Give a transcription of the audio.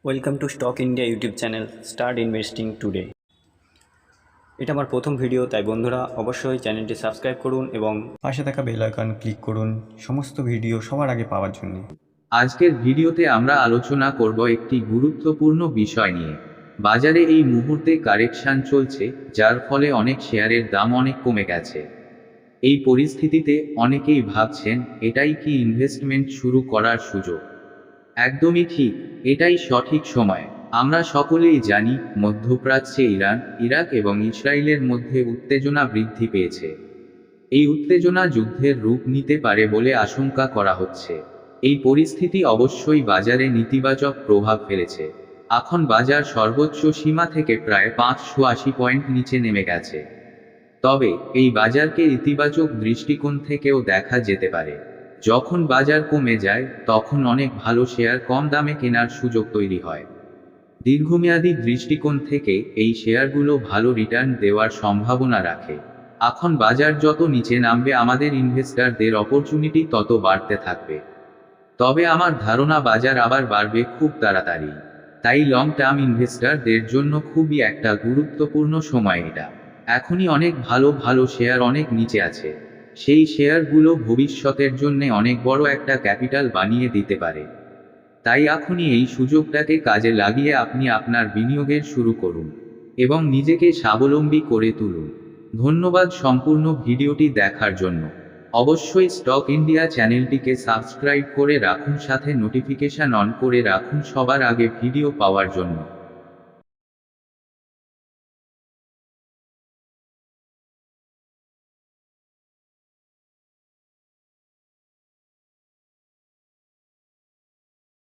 Welcome to stock India YouTube channel start investing today. এটা আমার প্রথম ভিডিও, তাই বন্ধুরা অবশ্যই চ্যানেলটি সাবস্ক্রাইব করুন এবং পাশে থাকা বেল আইকন ক্লিক করুন সমস্ত ভিডিও সবার আগে পাওয়ার জন্য। আজকের ভিডিওতে আমরা আলোচনা করব একটি গুরুত্বপূর্ণ বিষয় নিয়ে। বাজারে এই মুহূর্তে কারেকশন চলছে, যার ফলে অনেক শেয়ারের দাম অনেক কমে গেছে। এই পরিস্থিতিতে অনেকেই ভাবছেন, এটাই কি ইনভেস্টমেন্ট শুরু করার সুযোগ? একদমই ঠিক, এটাই সঠিক সময়। আমরা সকলেই জানি, মধ্যপ্রাচ্যে ইরান, ইরাক এবং ইসরায়েলের মধ্যে উত্তেজনা বৃদ্ধি পেয়েছে। এই উত্তেজনা যুদ্ধের রূপ নিতে পারে বলে আশঙ্কা করা হচ্ছে। এই পরিস্থিতি অবশ্যই বাজারে নেতিবাচক প্রভাব ফেলেছে। এখন বাজার সর্বোচ্চ সীমা থেকে প্রায় 580 পয়েন্ট নিচে নেমে গেছে। তবে এই বাজারকে ইতিবাচক দৃষ্টিকোণ থেকেও দেখা যেতে পারে। যখন বাজার কমে যায়, তখন অনেক ভালো শেয়ার কম দামে কেনার সুযোগ তৈরি হয়। দীর্ঘমেয়াদী দৃষ্টিকোণ থেকে এই শেয়ারগুলো ভালো রিটার্ন দেওয়ার সম্ভাবনা রাখে। এখন বাজার যত নিচে নামবে, আমাদের ইনভেস্টরদের অপরচুনিটি তত বাড়তে থাকবে। তবে আমার ধারণা বাজার আবার বাড়বে খুব তাড়াতাড়ি। তাই লং টার্ম ইনভেস্টরদের জন্য খুবই একটা গুরুত্বপূর্ণ সময় এটা। এখনই অনেক ভালো ভালো শেয়ার অনেক নিচে আছে। সেই শেয়ারগুলো ভবিষ্যতের জন্য অনেক বড় একটা ক্যাপিটাল বানিয়ে দিতে পারে। তাই এখনই এই সুযোগটাকে কাজে লাগিয়ে আপনি আপনার বিনিয়োগের শুরু করুন এবং নিজেকে স্বাবলম্বী করে তুলুন। ধন্যবাদ সম্পূর্ণ ভিডিওটি দেখার জন্য। অবশ্যই স্টক ইন্ডিয়া চ্যানেলটিকে সাবস্ক্রাইব করে রাখুন, সাথে নোটিফিকেশন অন করে রাখুন সবার আগে ভিডিও পাওয়ার জন্য।